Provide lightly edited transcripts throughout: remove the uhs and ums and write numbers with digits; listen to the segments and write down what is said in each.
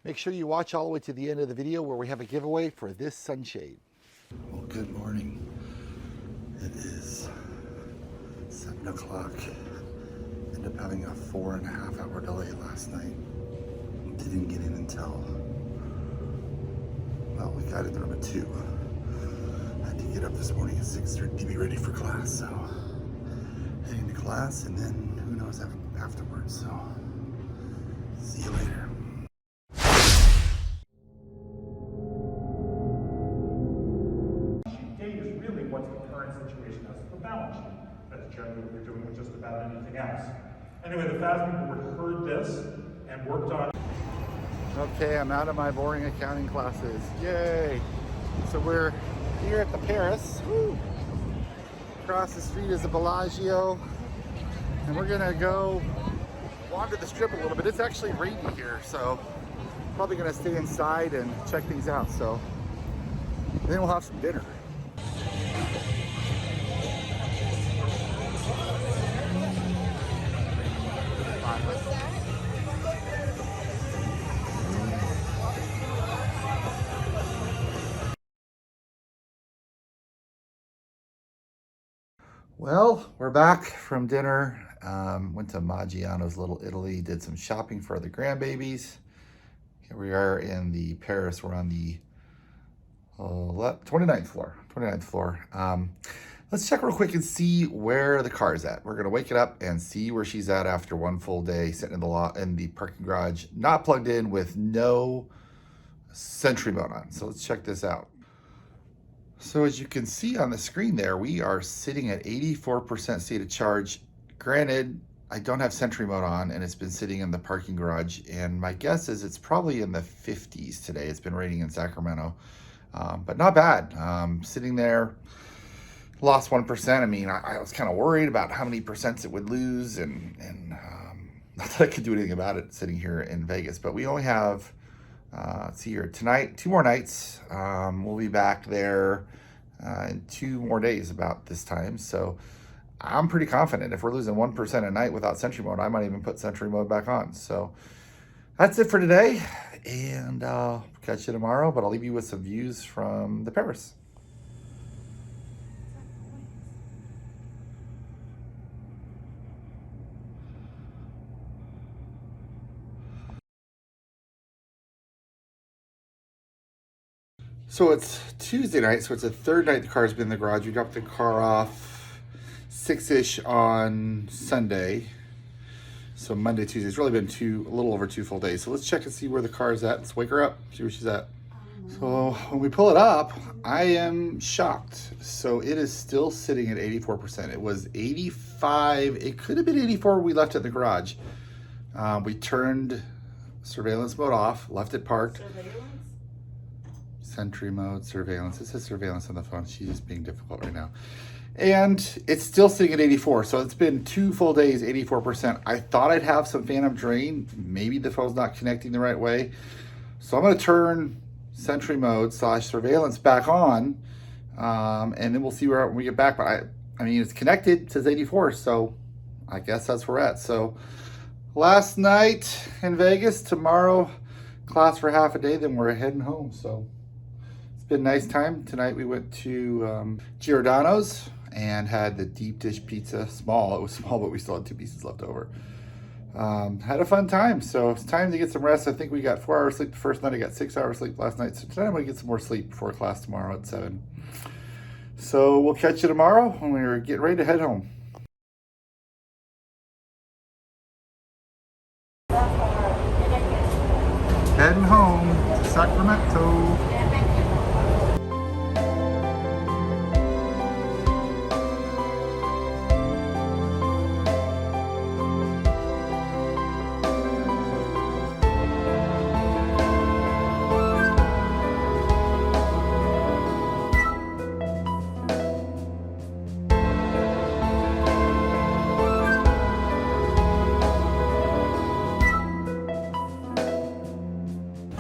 Make sure you watch all the way to the end of the video where we have a giveaway for this sunshade. Well, good morning. It is 7 o'clock. Ended up having a 4.5 hour delay last night. Didn't get in until, well, we got in the room at 2. I had to get up this morning at 6:30 to be ready for class, so heading to class and then who knows afterwards, so see you later. Date is really what's the current situation as the balance sheet. That's generally what we're doing with just about anything else. Anyway, the FASB board heard this and worked on. Okay, I'm out of my boring accounting classes. Yay! So we're here at the Paris. Woo. Across the street is the Bellagio. And we're gonna go wander the strip a little bit. It's actually rainy here, so probably gonna stay inside and check things out. So then we'll have some dinner. Well, we're back from dinner. Went to Maggiano's Little Italy, did some shopping for the grandbabies. Here we are in the Paris. We're on the 29th floor. Let's check real quick and see where the car's at. We're gonna wake it up and see where she's at after one full day sitting in the in the parking garage, not plugged in, with no Sentry mode on. So let's check this out. So as you can see on the screen there, we are sitting at 84% state of charge. Granted, I don't have Sentry mode on and it's been sitting in the parking garage, and my guess is it's probably in the 50s today. It's been raining in Sacramento, but not bad. Sitting there, lost 1%. I mean, I was kind of worried about how many percents it would lose, and not that I could do anything about it sitting here in Vegas, but we only have, let's see here, tonight, 2 more nights. We'll be back there in 2 more days about this time. So I'm pretty confident if we're losing 1% a night without Sentry mode, I might even put Sentry mode back on. So that's it for today, and catch you tomorrow, but I'll leave you with some views from the Paris. So it's Tuesday night, so it's the 3rd night the car's been in the garage. We dropped the car off 6-ish on Sunday. So Monday, Tuesday, it's really been a little over 2 full days. So let's check and see where the car's at. Let's wake her up, see where she's at. So when we pull it up, I am shocked. So it is still sitting at 84%. It was 85, it could have been 84 when we left it in the garage. We turned surveillance mode off, left it parked. Sentry mode, surveillance. It says surveillance on the phone. She's just being difficult right now. And it's still sitting at 84. So it's been 2 full days, 84%. I thought I'd have some phantom drain. Maybe the phone's not connecting the right way. So I'm going to turn Sentry mode / surveillance back on. And then we'll see where when we get back. But I mean, it's connected. It says 84. So I guess that's where we're at. So last night in Vegas, tomorrow class for half a day. Then we're heading home. So been a nice time. Tonight we went to Giordano's and had the deep dish pizza. Small, it was small, but we still had 2 pieces left over. Had a fun time. So it's time to get some rest. I think we got 4 hours sleep the first night. I got 6 hours sleep last night. So tonight I'm gonna get some more sleep before class tomorrow at 7. So we'll catch you tomorrow when we're getting ready to head home. Heading home to Sacramento.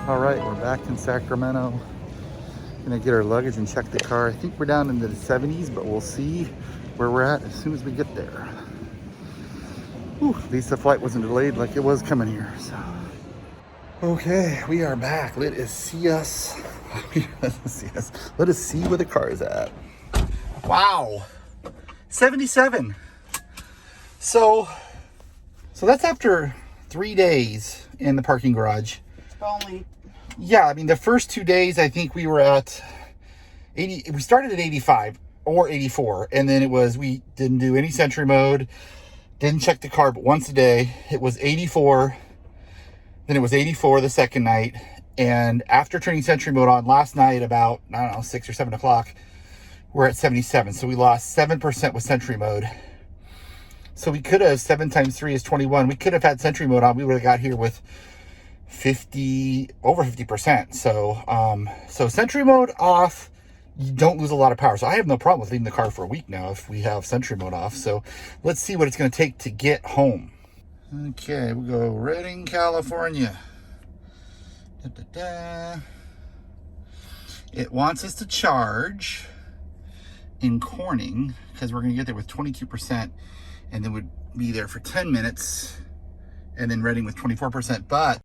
All right, we're back in Sacramento. Gonna get our luggage and check the car. I think we're down into the 70s, but we'll see where we're at as soon as we get there. Whew, at least the flight wasn't delayed like it was coming here. So Okay, we are back. Let us see us. Let us see where the car is at. Wow, 77. So that's after 3 days in the parking garage. Only. Yeah, I mean, the first 2 days, I think we were at 80. We started at 85 or 84, and then we didn't do any Sentry mode, didn't check the car but once a day. It was 84. Then it was 84 the second night. And after turning Sentry mode on last night, about, I don't know, 6 or 7 o'clock, we're at 77. So we lost 7% with Sentry mode. So we could have, 7 times 3 is 21. We could have had Sentry mode on. We would have got here with over 50%. So Sentry mode off, you don't lose a lot of power. So I have no problem with leaving the car for a week now if we have Sentry mode off. So let's see what it's going to take to get home. Okay, we'll go Redding, California. It wants us to charge in Corning because we're going to get there with 22% and then would be there for 10 minutes, and then Redding with 24%. But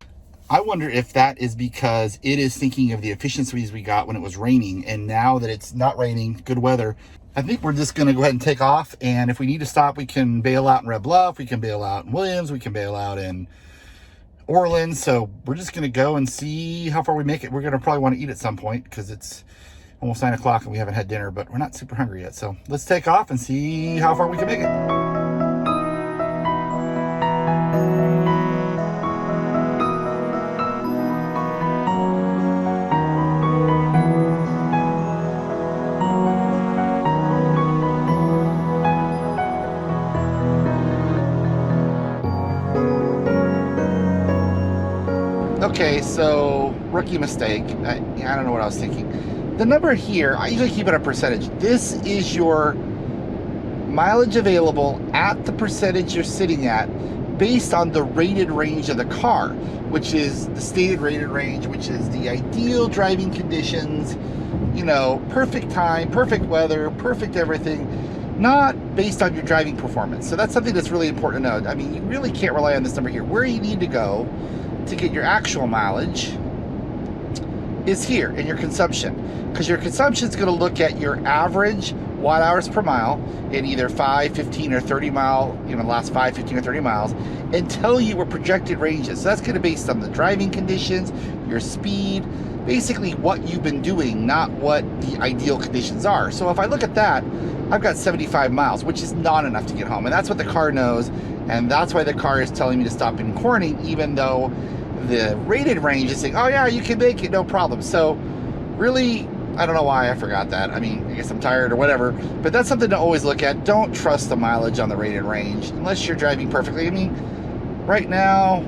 I wonder if that is because it is thinking of the efficiencies we got when it was raining, and now that it's not raining, good weather, I think we're just going to go ahead and take off. And if we need to stop, we can bail out in Red Bluff, we can bail out in Williams, we can bail out in Orland. So we're just going to go and see how far we make it. We're going to probably want to eat at some point because it's almost 9 o'clock and we haven't had dinner, but we're not super hungry yet. So let's take off and see how far we can make it. Okay, so rookie mistake. I don't know what I was thinking. The number here, I usually keep it a percentage. This is your mileage available at the percentage you're sitting at based on the rated range of the car, which is the stated rated range, which is the ideal driving conditions, you know, perfect time, perfect weather, perfect everything, not based on your driving performance. So that's something that's really important to know. I mean, you really can't rely on this number here. Where you need to go to get your actual mileage is here in your consumption, because your consumption is going to look at your average watt hours per mile in either 5, 15, or 30 mile, you know, the last 5, 15, or 30 miles, and tell you what projected range is. So that's going to be based on the driving conditions, your speed, basically what you've been doing, not what the ideal conditions are. So if I look at that, I've got 75 miles, which is not enough to get home, and that's what the car knows, and that's why the car is telling me to stop in Corning, even though the rated range is saying, oh yeah, you can make it, no problem. So really, I don't know why I forgot that. I mean, I guess I'm tired or whatever, but that's something to always look at. Don't trust the mileage on the rated range unless you're driving perfectly. I mean, right now,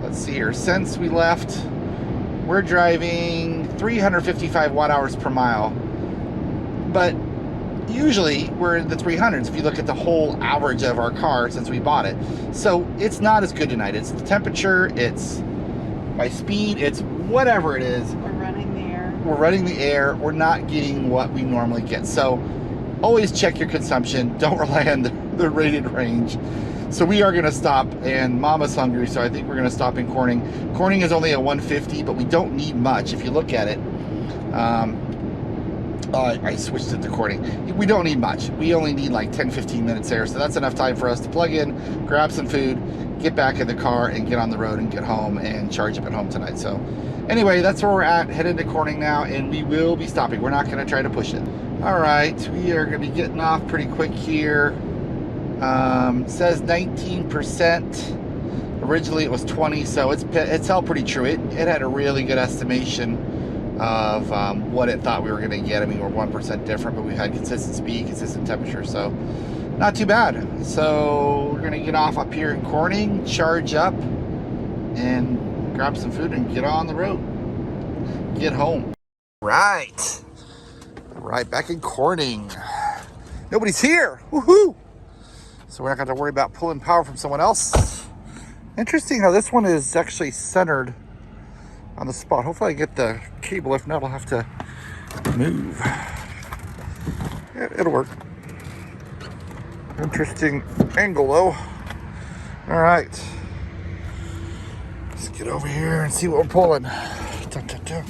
let's see here, since we left, we're driving 355 watt hours per mile, but usually we're in the 300s if you look at the whole average of our car since we bought it. So it's not as good tonight. It's the temperature, it's my speed, it's whatever it is. We're running the air. We're running the air. We're not getting what we normally get. So always check your consumption. Don't rely on the rated range. So we are going to stop, and Mama's hungry, so I think we're going to stop in Corning. Corning is only a 150, but we don't need much if you look at it. I switched it to Corning. We don't need much. We only need like 10-15 minutes there, so that's enough time for us to plug in, grab some food, get back in the car, and get on the road and get home and charge up at home tonight. So anyway, that's where we're at. Headed to Corning now, and we will be stopping. We're not going to try to push it. All right, we are going to be getting off pretty quick here. Says 19%. Originally it was 20, so it's held pretty true. It had a really good estimation of what it thought we were going to get. I mean, we're 1% different, but we had consistent speed, consistent temperature, so not too bad. So we're going to get off up here in Corning, charge up, and grab some food and get on the road. Get home. Right, back in Corning. Nobody's here. Woohoo! So we're not going to worry about pulling power from someone else. Interesting how this one is actually centered on the spot. Hopefully I get the cable. If not, I'll have to move. Yeah, it'll work. Interesting angle though. All right. Let's get over here and see what we're pulling. Dun, dun, dun.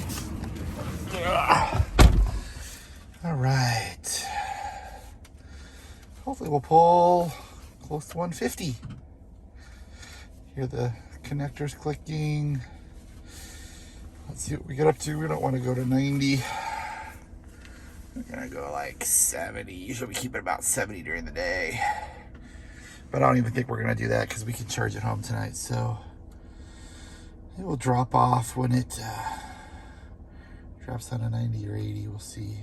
All right. Hopefully we'll pull close to 150. Hear the connectors clicking. Let's see what we get up to. We don't want to go to 90. We're gonna go like 70. Usually we keep it about 70 during the day. But I don't even think we're gonna do that because we can charge it home tonight. So it will drop off when it drops down to 90 or 80. We'll see.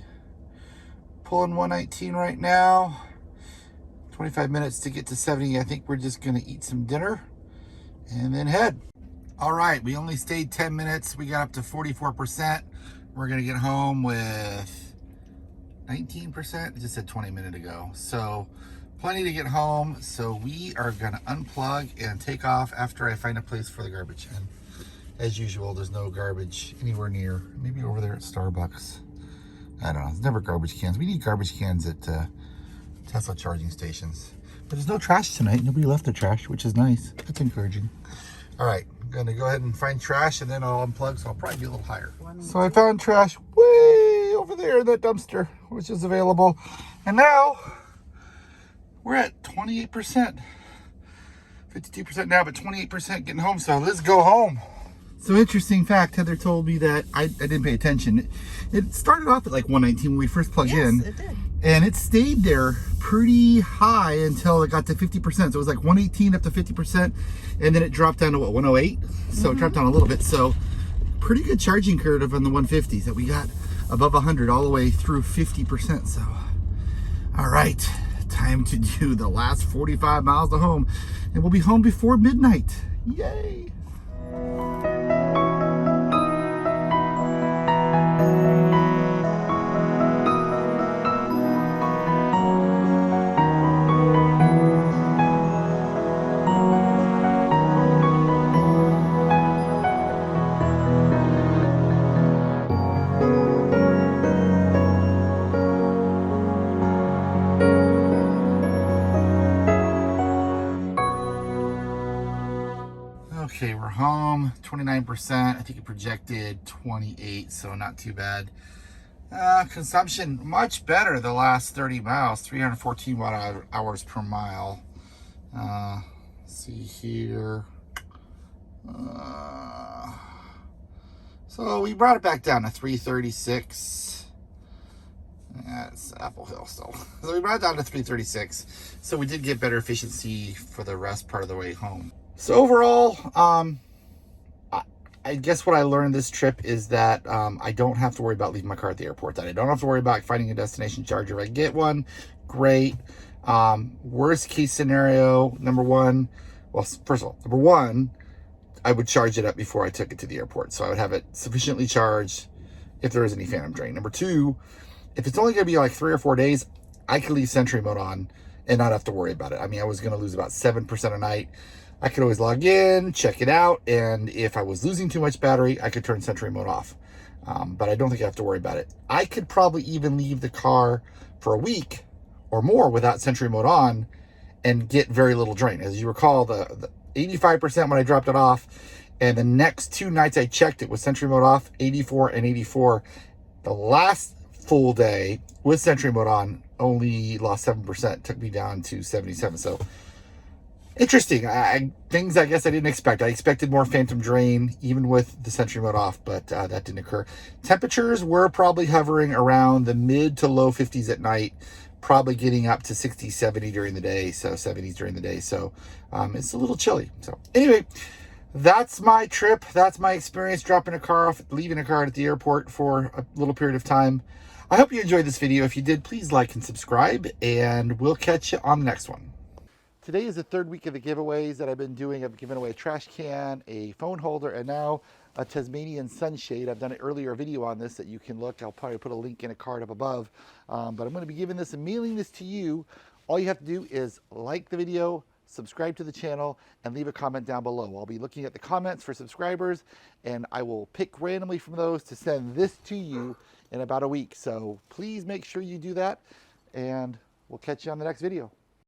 Pulling 119 right now. 25 minutes to get to 70. I think we're just gonna eat some dinner and then head. All right, we only stayed 10 minutes. We got up to 44%. We're gonna get home with 19%. It just said 20 minutes ago. So plenty to get home. So we are gonna unplug and take off after I find a place for the garbage. And as usual, there's no garbage anywhere near. Maybe over there at Starbucks. I don't know, there's never garbage cans. We need garbage cans at Tesla charging stations. But there's no trash tonight. Nobody left their trash, which is nice. That's encouraging. All right, I'm gonna go ahead and find trash and then I'll unplug, so I'll probably be a little higher. So I found trash way over there in that dumpster, which is available. And now we're at 28%. 52% now, but 28% getting home. So let's go home. So interesting fact, Heather told me that I didn't pay attention. It started off at like 119 when we first plugged in. Yes, it did. And it stayed there pretty high until it got to 50%. So it was like 118 up to 50%. And then it dropped down to what, 108? So it dropped down a little bit. So pretty good charging curve on the 150s that we got above 100 all the way through 50%. So, all right, time to do the last 45 miles to home. And we'll be home before midnight. Yay. Okay, we're home, 29%. I think it projected 28, so not too bad. Consumption, much better the last 30 miles, 314 watt hours per mile. See here. So we brought it back down to 336. That's Apple Hill still. So we brought it down to 336. So we did get better efficiency for the rest part of the way home. So overall, I guess what I learned this trip is that I don't have to worry about leaving my car at the airport. That I don't have to worry about finding a destination charger. If I get one, great. Worst case scenario, number one, well, first of all, number one, I would charge it up before I took it to the airport. So I would have it sufficiently charged if there is any phantom drain. Number two, if it's only going to be like 3 or 4 days, I could leave Sentry mode on and not have to worry about it. I mean, I was going to lose about 7% a night. I could always log in, check it out, and if I was losing too much battery, I could turn Sentry mode off. But I don't think I have to worry about it. I could probably even leave the car for a week or more without Sentry mode on and get very little drain. As you recall, the 85% when I dropped it off, and the next 2 nights I checked it with Sentry mode off, 84 and 84. The last full day with Sentry mode on only lost 7%, took me down to 77. So interesting. Things I guess I didn't expect. I expected more phantom drain even with the Sentry mode off, but that didn't occur. Temperatures were probably hovering around the mid to low 50s at night, probably getting up to 60, 70 during the day, so 70s during the day. So it's a little chilly. So anyway, that's my trip. That's my experience dropping a car off, leaving a car at the airport for a little period of time. I hope you enjoyed this video. If you did, please like and subscribe, and we'll catch you on the next one. Today is the 3rd week of the giveaways that I've been doing. I've given away a trash can, a phone holder, and now a Tasmanian sunshade. I've done an earlier video on this that you can look. I'll probably put a link in a card up above. But I'm going to be giving this and mailing this to you. All you have to do is like the video, subscribe to the channel, and leave a comment down below. I'll be looking at the comments for subscribers, and I will pick randomly from those to send this to you in about a week. So please make sure you do that, and we'll catch you on the next video.